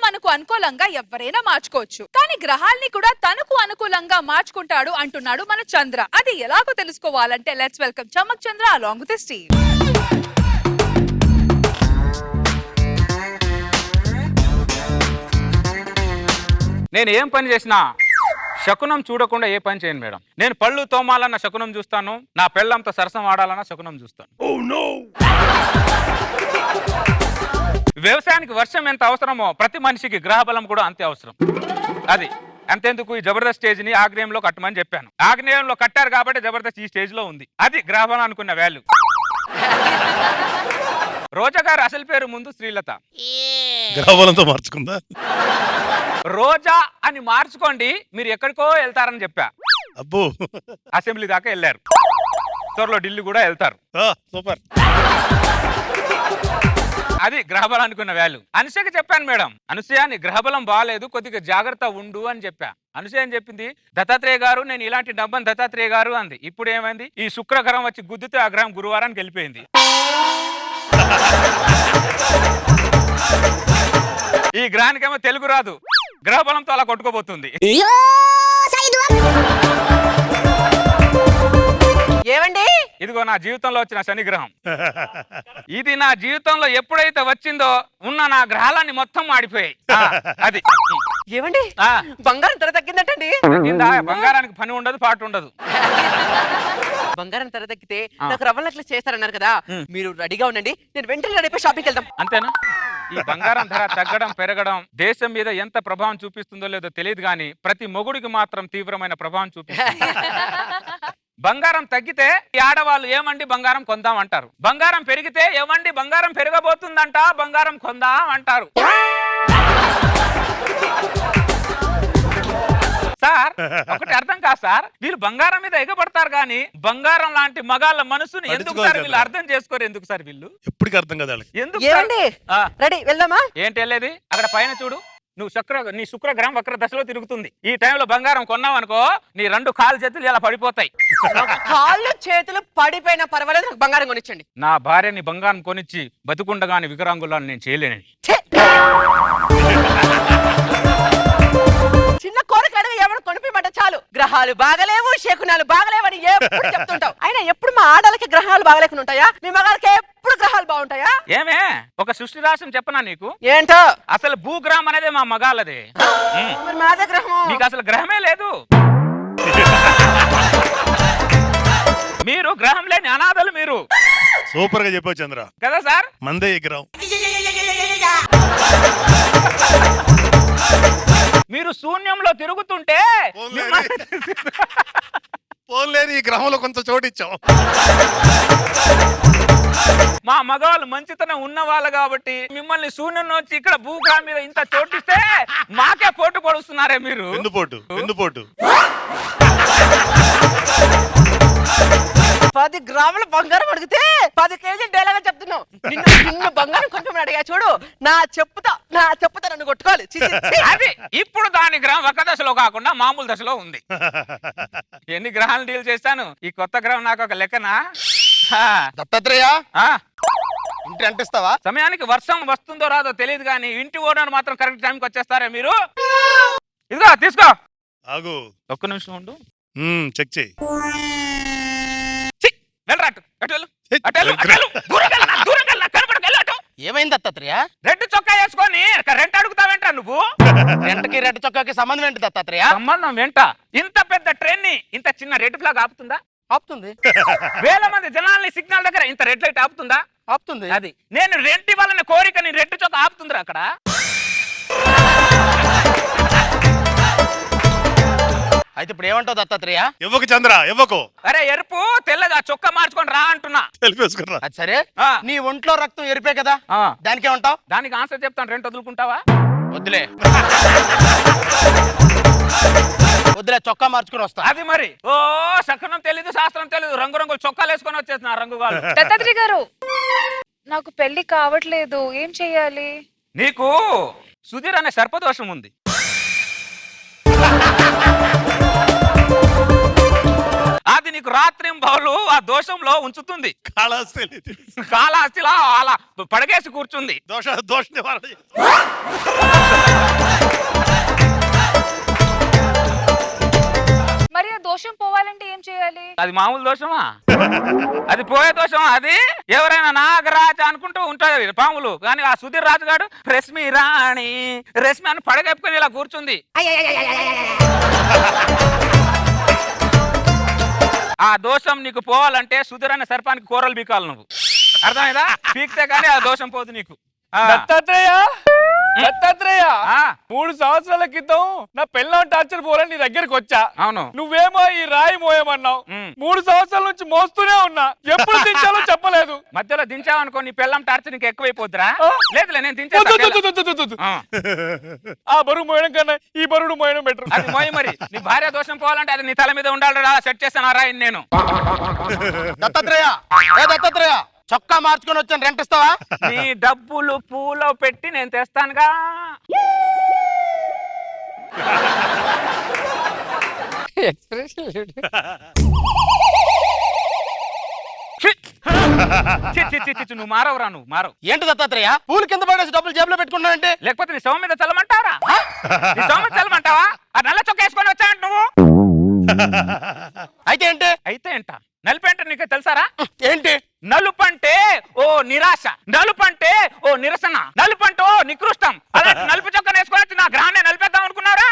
మనకు అనుకూలంగా ఎవరైనా మార్చుకోవచ్చు, కానీ గ్రహాల్ని కూడా తనకు అనుకూలంగా మార్చుకుంటాడు అంటున్నాడు మన చంద్ర. అది ఎలాగో తెలుసుకోవాలంటే let's welcome Chamak Chandra along with his team. నేను ఏం పని చేసినా శకునం చూడకుండా ఏ పని చేయను మేడం. నేను పళ్ళు తోమాలన్న శకునం చూస్తాను, నా పెళ్ళంతో సరసం ఆడాలన్న శకునం చూస్తాను. వ్యవసాయానికి వర్షం ఎంత అవసరమో ప్రతి మనిషికి గ్రహ బలం కూడా అంతే అవసరం. అది అంతేందుకు ఈ జబర్దస్త్ స్టేజ్ ని ఆగ్నేయంలో కట్టమని చెప్పాను. ఆగ్నేయంలో కట్టారు కాబట్టి జబర్దస్త్ ఈ స్టేజ్ లో ఉంది. అది గ్రహ బలం అనుకున్న వాల్యూ. రోజా గారు అసలు పేరు ముందు శ్రీలత. గ్రహబలంతో మార్చుకుందా? రోజా అని మార్చుకోండి, మీరు ఎక్కడికో వెళ్తారని చెప్పా. అబ్బో, అసెంబ్లీ దాకా వెళ్ళారు, త్వరలో ఢిల్లీ కూడా వెళ్తారు. సూపర్. అది గ్రహబలం అనుకున్న వాల్యూ. అనుసూయకి చెప్పాను మేడం, అనుసూయ నీ గ్రహబలం బాగాలేదు, కొద్దిగా జాగ్రత్త ఉండు అని చెప్పా. అనుసూయ అని చెప్పింది, దత్తాత్రేయ గారు నేను ఇలాంటి డబ్బని దత్తాత్రేయ గారు అంది. ఇప్పుడు ఏమైంది, ఈ శుక్రగ్రహం వచ్చి గుద్దితే ఆ గ్రహం గురువారానికి వెళ్ళిపోయింది. ఈ గ్రహానికేమో తెలుగు రాదు, గ్రహబలంతో అలా కొట్టుకోబోతుంది. ఏమండి, ఇదిగో నా జీవితంలో వచ్చిన శనిగ్రహం. ఇది నా జీవితంలో ఎప్పుడైతే వచ్చిందో ఉన్న నా గ్రహాలన్నీ మొత్తం మాడిపోయాయి. అది ఏమండి, బంగారం ధర తగ్గిందటండి. బంగారానికి పని ఉండదు, పాటు ఉండదు. బంగారం ధర తగ్గితే నాకు రవ్వ నెక్లెస్ చేస్తారన్నారు కదా, మీరు రెడీగా ఉండండి, నేను వెంటనే రెడీ షాపింగ్కి వెళ్దాం. అంతేనా? ఈ బంగారం ధర తగ్గడం పెరగడం దేశం మీద ఎంత ప్రభావం చూపిస్తుందో లేదో తెలియదు, కానీ ప్రతి మొగుడికి మాత్రం తీవ్రమైన ప్రభావం చూపిస్తుంది. బంగారం తగ్గితే ఈ ఆడవాళ్ళు ఏమండి బంగారం కొందాం అంటారు, బంగారం పెరిగితే ఏమండి బంగారం పెరగబోతుందంట, బంగారం కొందాం అంటారు. సార్ ఒకటి అర్థం కాదు సార్, వీళ్ళు బంగారం మీద ఎగబడతారు కానీ బంగారం లాంటి మగాళ్ళ మనసుని ఎందుకు సార్ వీళ్ళు అర్థం చేసుకోరు? ఎందుకు సార్ వీళ్ళు ఎప్పటికీ అర్థం కదా ఎందుకు? రెడీ వెళ్దామా? ఏంటి వెళ్ళేది? అక్కడ పైన చూడు, నీ శుక్రగ్రహం వక్ర దశలో తిరుగుతుంది. ఈ టైంలో బంగారం కొన్నావు అనుకో, నీ 2 కాళ్ళు చేతులు ఇలా పడిపోతాయి. కాళ్ళు చేతులు పడిపోయినా పర్వాలేదు, నాకు బంగారం కొనిచ్చండి. నా భార్యని బంగారం కొనిచ్చి బతుకుండగాని వికరాంగులను నేను చేయలేనని. చిన్న కోరిక అడగ ఏమైనా కొనిపిమంటే చాలు, గ్రహాలు బాగలేవు, శకునాలు బాగలేవని ఎప్పుడు చెప్తుంటావు. అయినా ఎప్పుడు మా ఆడలకి గ్రహాలు బాగలేకుండా ఉంటాయా? మీ మగాలకి ఎప్పుడు గ్రహాలు బాగుంటాయా? ఏమే ఒక సృష్టి రాశం చెప్పనా నీకు? ఏంటో అసలు భూగ్రహం అనేది మా మగాలదే. మాదే గ్రహం. మీకు అసలు గ్రహమే లేదు. మీరు గ్రహం లేని అనాథలు మీరు. సూపర్ గా చెప్పావు చంద్ర కదా సార్. మందే ఈ గ్రహం. మీరు శూన్యంలో తిరుగుతుంటే పోన్లేని ఈ గ్రహంలో కొంత చోటిచ్చాం. మా మగవాళ్ళు మంచితనం ఉన్న వాళ్ళు కాబట్టి మిమ్మల్ని శూన్యం నుంచి ఇక్కడ భూగ్రహం మీద ఇంత చోటిస్తే మాకే పోటు పడుస్తున్నారే మీరు. ఎందుపోటు 10 గ్రాముల బంగారం అడిగితే 10 కేజీలు డేలాగా చెప్తున్నావు. నిన్ను బంగారం కొంచెం అడిగా చూడు, నా చెప్పుతా నన్ను కొట్టుకోవాలి. అది ఇప్పుడు దాని గ్రహం ఒక దశలో కాకుండా మామూలు దశలో ఉంది. ఎన్ని గ్రహాలు డీల్ చేస్తాను, ఈ కొత్త గ్రహం నాకు ఒక లెక్కనా? దత్తాత్రేయ, ఇంటి అంటిస్తావా? సమయానికి వర్షం వస్తుందో రాదో తెలియదు, కానీ ఇంటి ఓనర్ మాత్రం కరెక్ట్ టైంకి వచ్చేస్తారే మీరు. ఇదిగో తీసుకో. ఆగు, ఒక్క నిమిషం ఉండు, చెక్ చేయి. ఏమైంది దత్తాత్రేయ? రెడ్ చొక్కా వేసుకొని రెంట్ అడుగుతావేంటా నువ్వు? రెంట్కి రెడ్ చొక్కాకి సంబంధం ఏంటి దత్తాత్రేయ? సంబంధం వెంట ఇంత పెద్ద ట్రైన్ ని ఇంత చిన్న రెడ్ ఫ్లాగ్ ఆపుతుందా? ఆపుతుంది. వేల మంది జనాల్ని సిగ్నల్ దగ్గర ఇంత రెడ్ లైట్ ఆపుతుందా? ఆపుతుంది. అది నేను రెంట్ ఇవ్వాలన్న కోరికని రెడ్ చొక్కా ఆపుతుందిరా అక్కడ. అయితే ఇప్పుడు ఏమంటావు దత్తాత్రేయ? ఇవ్వకు చంద్ర, ఇవ్వకు. అరే ఎరుపు తెల్లగా చొక్కా మార్చుకొని రా అంటున్నా. తెలిపేసుకురా. అది సరే, నీ ఒంట్లో రక్తం ఎరిపే కదా, దానికి ఏమంటావు? దానికి ఆన్సర్ చెప్తాను, రెంట్ వదులుకుంటావా? వద్దులే, చొక్కా మార్చుకుని వస్తా. అది మరి శకునం తెలీదు, శాస్త్రం తెలీదు, రంగురంగులు చొక్కాలు వేసుకొని వచ్చేస్తున్నా రంగు వాళ్ళు. దత్తాత్రేయ గారు, నాకు పెళ్లి కావట్లేదు, ఏం చెయ్యాలి? నీకు సుధీర్ అనే సర్పదోషం ఉంది. అది నీకు రాత్రింబవలు ఆ దోషంలో ఉంచుతుంది. కాళహస్తిలా అలా పడగేసి కూర్చుంది. దోష నివారణ. మరి ఆ దోషం పోవాలంటే ఏం చేయాలి? అది మామూలు దోషమా? అది పోయే దోషమా? అది ఎవరైనా నాగరాజ అనుకుంటూ ఉంటారు పాములు, కానీ ఆ సుధీర్ రాజు గారు రశ్మి రాణి రశ్మి అని పడగెప్పుకొని ఇలా కూర్చుంది. ఆ దోషం నీకు పోవాలంటే సుధీర్ అనే సర్పానికి కూరలు బీకాలి నువ్వు. అర్థమైందా? పీకితే కానీ ఆ దోషం పోదు నీకు. దత్తాత్రేయ 3 సంవత్సరాల క్రితం నా పెళ్ళం టార్చర్ పోలని నీ దగ్గరికి వచ్చా. అవును. నువ్వేమో ఈ రాయి మోయమన్నావు. 3 సంవత్సరాల నుంచి మోస్తూనే ఉన్నా. ఎప్పుడు దించాలో చెప్పలేదు. మధ్యలో దించావనుకో నీ పెళ్ళం టార్చర్ నీకు ఎక్కువైపోద్దురా. లేదులే నేను దించా. ఆ బరువు మోయడం కన్నా ఈ బరువుడు మోయడం బెటర్. అది మోయి మరి. నీ భార్య దోషం పోవాలంటే అది నీ తల మీద ఉండాలి. సెట్ చేస్తాను ఆ రాయిని నేను. దత్తాత్రేయ చొక్కా మార్చుకొని వచ్చాను, రెంట్ ఇస్తావా? నీ డబ్బులు పూలో పెట్టి నేను తెస్తానుగా. నువ్వు మారవురా, నువ్వు మారవు. ఏంటి దత్తాత్రేయ పూలు కింద పడేసి డబ్బులు జేబులో పెట్టుకున్నావంటే? లేకపోతే నీ సొమ్ము మీద చల్లమంటావరా? నీ సొమ్ము మీద చల్లమంటావా? ఆ నల్ల చొక్క వేసుకొని వచ్చావంట నువ్వు. అయితే ఏంటి? అయితే ఏంట? నలుపు అంటే నీకు తెలుసారా? ఏంటి నలుపు అంటే? ఓ నిరాశ, నలుపు అంటే ఓ నిరసన, నలుపు అంటే ఓ నికృష్టం. అలాంటి నలుపు చొక్క వేసుకొని నా గ్రహాన్ని నలిపేద్దాం అనుకున్నారా?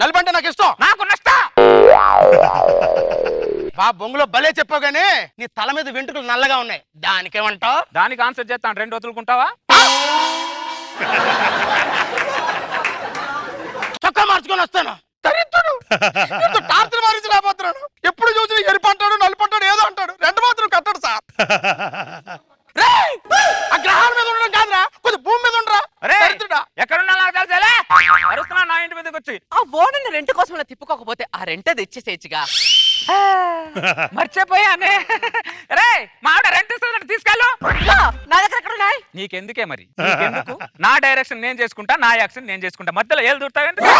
నలుపు అంటే నాకు ఇష్టం. నాకు నష్టం. బా బొంగులో భలే చెప్పావు గానీ నీ తల మీద వెంట్రుకలు నల్లగా ఉన్నాయి, దానికేమంటావు? దానికి ఆన్సర్ చేస్తాను. 2 వదులుకుంటావా? చొక్కా మార్చుకొని వస్తాను. టార్చర్ మారించి లేకపోతున్నాను. ఎప్పుడు చూసి ఎరిపంటాడు నలుపంటాడు ఏదో అంటాడు. 2 మాత్రం కట్టాడు సార్. ఆ గ్రహాల మీద ఉండడం కాదురా, కొద్ది భూమి మీద ఉండరా. ఎక్కడున్నా నాకు తెలుసా? అరుస్తున్నా నా ఇంటి మీదకి వచ్చి. ఆ ఓనర్ని రెంట్ కోసం తిప్పుకోకపోతే ఆ రెంట్ తెచ్చేసేచ్చుగా. మర్చిపోయానే. రే మావిడ రెంట్ ఇస్తుందంటే తీసుకెళ్ళు. నా దగ్గర ఎక్కడ ఉన్నాయి? నీకెందుకే మరి? నీకెందుకు? నా డైరెక్షన్ నేను చేసుకుంటా, నా యాక్షన్ నేను చేసుకుంటా. మధ్యలో ఏళ్ళు దూరుతావు ఎందుకు?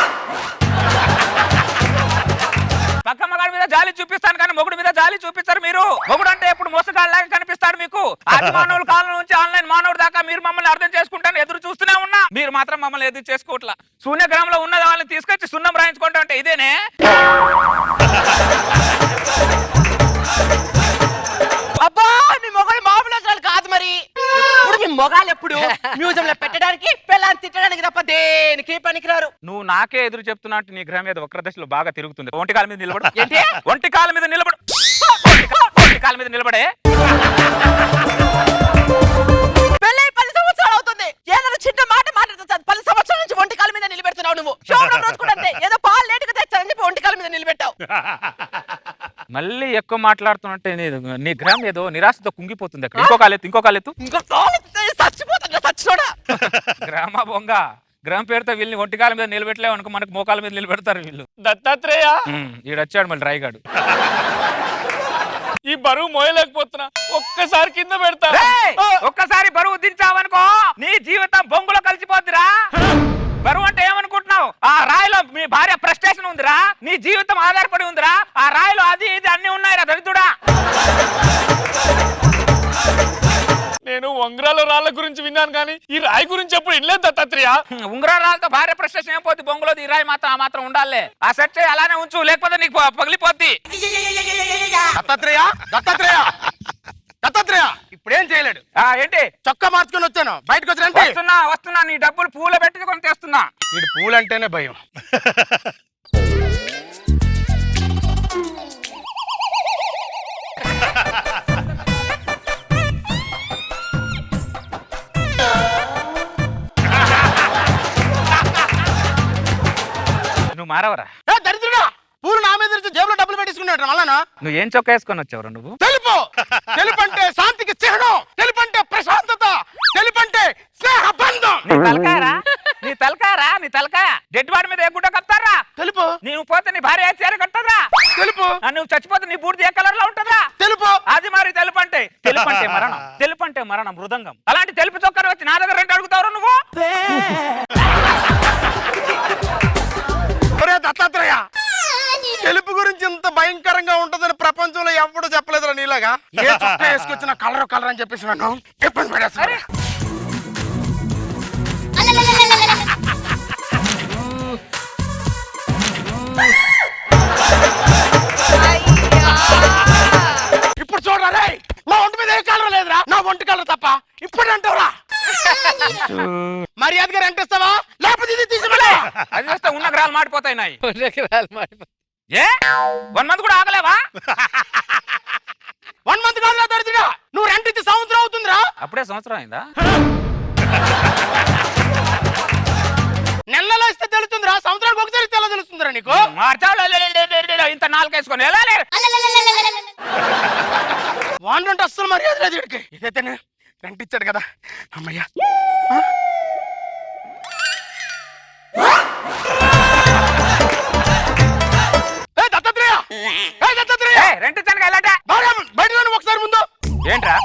పక్క మగాడి మీద జాలి చూపిస్తాను కానీ మొగుడు మీద జాలి చూపిస్తారు మీరు. మొగుడు అంటే ఎప్పుడు మోసగాళ్ళలాగా కనిపిస్తాడు మీకు. ఆది మానవుల కాలం నుంచి ఆన్లైన్ మానవుడు దాకా మీరు మమ్మల్ని అర్థం చేసుకుంటాను ఎదురు చూస్తూనే ఉన్నా. మీరు మాత్రం మమ్మల్ని ఎదురు చేసుకోవట్లా. శూన్యగ్రహంలో ఉన్న వాళ్ళని తీసుకొచ్చి సున్నం రాయించుకుంటా అంటే ఇదేనే? అబ్బా మీ మొగాలు మామూలు అసలు కాదు. మరి ఇప్పుడు మీ మొగాలు ఎప్పుడు మ్యూజియం లో పెట్టడానికి పిల్లల్ని తిట్టడానికి తప్ప దేనికి పనికిరారు. నువ్వు నాకే ఎదురు చెప్తున్నట్టు నీ గ్రహం మీద వక్రదశలో బాగా తిరుగుతుంది. ఒంటి కాల మీద నిలబడు. ఏంటి? ఒంటి కాల మీద నిలబడు. ఒంటి కాల మీద నిలబడే. పెళ్ళై 10 సంవత్సరాలు అవుతుంది. ఏదైనా చిన్న మాట మాట్లాడుతుంది. 10 సంవత్సరాల నుంచి ఒంటి కాల మీద నిలబెడుతున్నావు నువ్వు. షోలో రోజు కూడా అంతే. ఏదో పాలు లేటుగా తెచ్చారని చెప్పి ఒంటి కాల మీద నిలబెట్టావు. మళ్ళీ ఎక్కువ మాట్లాడుతున్నట్టే నీ గ్రహం ఏదో నిరాశతో కుంగిపోతుంది. అక్కడ ఇంకో కాలెత్తు, ఇంకో కాలెత్తు. ఇంకో కాలు చచ్చిపోతా చచ్చినోడా. గ్రహమ బొంగ. గ్రహం పేరుతో వీళ్ళని ఒంటికాల మీద నిలబెట్టలేవు అనుకో, మనకు మోకాల మీద నిలబెడతారు వీళ్ళు. దత్తాత్రేయ ఈడొచ్చాడు మళ్ళీ రాయిగాడు. ఈ బరువు మోయలేకపోతున్నా, ఒక్కసారి కింద పెడతా. ఒక్కసారి బరువు దించావనుకో నీ జీవితం బొంగులో కలిసిపోద్దిరా. బరువు అంటే ఏమనుకుంటున్నావు? ఆ రాయిలో మీ భార్య ప్రెస్టేషన్ ఉందిరా, నీ జీవితం ఆధారపడి ఉందిరా. ఆ రాయిలో అది ఇది అన్ని ఉన్నాయిరా దరిద్రుడా. నేను ఉంగరాల రాళ్ళ గురించి విన్నాను కానీ ఈ రాయి గురించి ఎప్పుడు వినలేదు దత్తాత్రేయ. ఉంగరాల రాళ్ళతో భార్య ప్రెస్టేషన్ ఏం పోద్ది? బొంగులో ఈ రాయి మాత్రం ఆ మాత్రం ఉండాలి. ఆ సెట్ చేయి, అలానే ఉంచు, లేకపోతే నీకు పగిలిపోద్ది. దత్తాత్రేయ దత్తాత్రేయ దత్తాత్రేయ ఇప్పుడేం చేయలేడు. ఏంటి? చొక్కా మార్చుకొని వచ్చాను, బయటకు వచ్చి వస్తున్నా వస్తున్నా. నీ డబ్బులు పూల పెట్టుకొని తెస్తున్నా. వీడు పూలంటేనే భయం. నువ్వు మారవరా? దరిద్రుడా, పూలు నా మీద జేబులో డబ్బులు పెట్టించుకున్నాడు. మళ్ళా నువ్వు ఏం చొక్కా వేసుకొని వచ్చావురా నువ్వు? తెలుపు. తెలుపు అంటే శాంతికి చిహ్నం. తెలుపు అంటే ప్రశాంతత. తెలుపు అంటే స్నేహ బంధం. నీ తలకారా? నీ తలకారా? నీ తలకాయ డెడ్ బాడీ మీద ఏ గుడ్డ కప్తారా? తెలుపు. నువ్వు పోతే నీ భార్య చీర కట్టదా? తెలుపు. నువ్వు చచ్చిపోతే నీ బూడిద ఏ కలర్ లో ఉంటుందా? తెలుపు. అది మరి తెలుపు అంటే. తెలుపు అంటే మరణం. తెలుపు అంటే మరణం, మృదంగం. అలాంటి తెలుపు చొక్కారు వచ్చి నా దగ్గర 2 అడుగుతావు నువ్వు? దత్తాత్రేయ భయంకరంగా ఉంటుందని ప్రపంచంలో ఎవడు చెప్పలేదురా నీలాగా. ఏ చుట్టూ వేసుకొచ్చిన కలర్ అని చెప్పేసి నన్ను ఇబ్బంది పడేస్తాను. ఇప్పుడు చూడరా రేయ్, నా ఒంటి మీద ఏ కలర్ లేదురా, నా ఒంటి కలర్ తప్ప. ఇప్పుడు అంటావురా మర్యాదగా రెంట్ ఇస్తావా లేకపోతే ఇది తీసుకెళ్ళా. అది వస్తే ఉన్న గ్రహాలు మాడిపోతాయి నాయి. ఎకరాలు మాడిపోతాయి. ఏ 1 మంత్ కూడా ఆగలేవా? 1 మంత్ కాదురా దరిద్రుడా, నువ్వు రెంట్ ఇచ్చి సంవత్సరం అవుతుందిరా. అప్పుడే సంవత్సరం అయిందా? నెలలో ఇస్తే తెలుస్తుందిరా, సంవత్సరానికి ఒకసారి ఇస్తే ఎలా తెలుస్తుందిరా నీకు? ఇంత నాలుకేసుకొని ఎలా వాండంటే అస్సలు మర్యాద లేదు వీడికి. ఇదైతే రెంట్ ఇచ్చాడు కదా అమ్మయ్యా. రెంట్ ఇచ్చాను ఎలాంటి బయట ఒకసారి ముందు ఏంట్రా?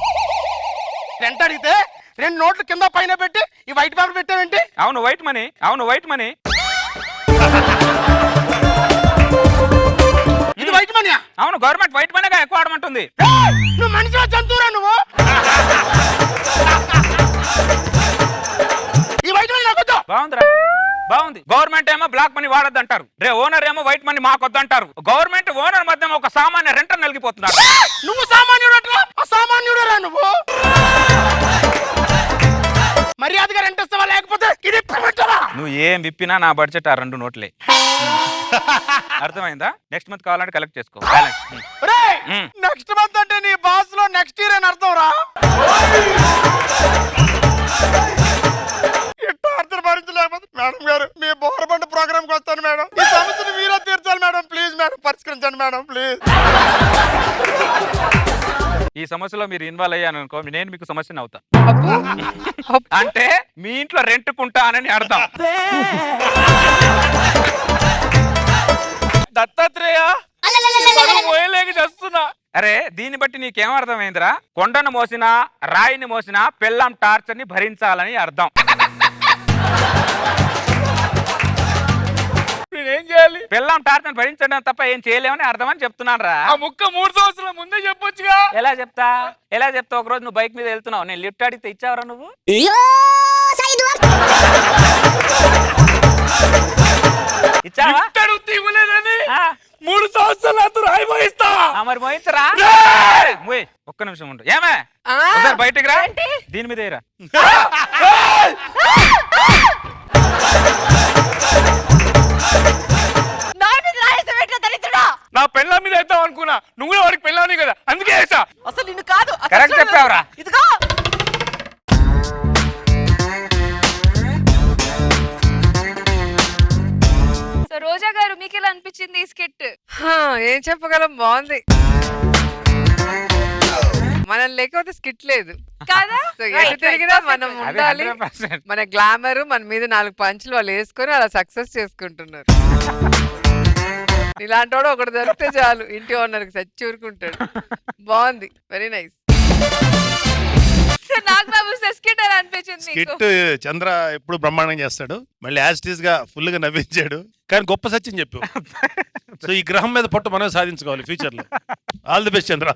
రెంట్ అడిగితే 2 నోట్లు కింద పైన పెట్టి ఈ వైట్ పేపర్ పెట్టావేంటి? అవును వైట్ మనీ, అవును వైట్ మనీ. ఇది వైట్ మనీ? అవును గవర్నమెంట్ వైట్ మనీగా ఎక్కువ ఆడమంటుంది. నువ్వు మనిషిలో జంతువురా నువ్వు. ఈ వైట్ మనీ నాకు బాగుందిరా, బాగుంది. గవర్నమెంట్ ఏమో బ్లాక్ మనీ వాడద్దు అంటారు, రే ఓనర్ ఏమో వైట్ మనీ మాకొద్దు అంటారు. గవర్నమెంట్ ఓనర్ మధ్య ఒక సామాన్య రెంటర్ నలిగిపోతున్నారు. నువ్వు సామాన్యుడు అట్లా అసామాన్యుడు రా నువ్వు. మర్యాదగా రెంట్ ఇస్తావా లేకపోతే ఇది పెట్టరా. నువ్వు ఏం విప్పినా నా బడ్జెట్ ఆ 2 నోట్లే. అర్థమైందా? నెక్స్ట్ మంత్ కావాలంటే కలెక్ట్ చేసుకో. నెక్స్ట్ మంత్ అంటే నీ బాస్ లో నెక్స్ట్ ఇయర్ అని అర్థం రా. అర్థం భరించలేకపోతే మేడం గారు మీ బోరబండ ప్రోగ్రామ్ కి వస్తాను మేడం. ఈ సమస్యను మీరే తీర్చాలి మేడం. ప్లీజ్ మేడం పరిష్కరించండి మేడం ప్లీజ్. ఈ సమస్యలో మీరు ఇన్వాల్వ్ అయ్యాను అనుకో, నేను మీకు సమస్యను అవుతా. అంటే మీ ఇంట్లో రెంట్కుంటానని అర్థం. దత్తాత్రేయ పోయలేక చేస్తున్నా. అరే దీన్ని బట్టి నీకేం అర్థమైందిరా? కొండను మోసినా రాయిని మోసినా పెళ్ళాం టార్చర్ ని భరించాలని అర్థం. నేనేం చేయాలి? పెళ్ళాం టార్చర్ భరించడం తప్ప ఏం చేయలేమని అర్థం అని చెప్తున్నాను రా. ఆ ముక్క 3 సంవత్సరాల ముందే చెప్పొచ్చుగా. ఎలా చెప్తా? ఒక రోజు నువ్వు బైక్ మీద వెళ్తున్నావు, నేను లిఫ్ట్ అడిగితే ఇచ్చావరా నువ్వు? ఇచ్చావా? ఇవ్వలేదని 3 సంవత్సరాలు నాతో రాయి మోయిస్తా. మరి మోయించరా? ఒక్క నిమిషం ఉండు. ఏమే బయటికి రా, దీని మీద ఏరా. నా పెళ్ళ మీద వేద్దాం అనుకున్నా, నువ్వు కూడా వాడికి పెళ్ళాని కదా, అందుకే వేసా. అసలు నిన్ను కాదు. కరెక్ట్ చెప్పావురా. ఇదిగో సో రోజా గారు మీకు ఎలా అనిపించింది ఈ స్కిట్? ఏం చెప్పగలం, బాగుంది. మనం లేకపోతే స్కిట్ లేదు కాదా? సో ఎటు తిరిగినా మనం అది ఉండాలి. 100%. మన గ్లామర్ మన మీద 4 పంచులు వాళ్ళు వేసుకొని అలా సక్సెస్ చేసుకుంటున్నారు. ఇలాంటి వాడు ఒకటి దొరికితే చాలు, ఇంటి ఓనర్కి సచ్చి ఊరుకుంటాడు. బాగుంది, very nice. Nagababu sir skit ఎలా అనిపించింది మీకు? స్కిట్ చంద్ర ఎప్పుడు బ్రహ్మాండంగా చేస్తాడు. మళ్ళీ యాజిటీస్ గా ఫుల్ గా నవ్వించాడు. కానీ గొప్ప సత్యం చెప్పు. సో ఈ గ్రహం మీద పట్టు మనమే సాధించుకోవాలి ఫ్యూచర్ లో. All the best Chandra.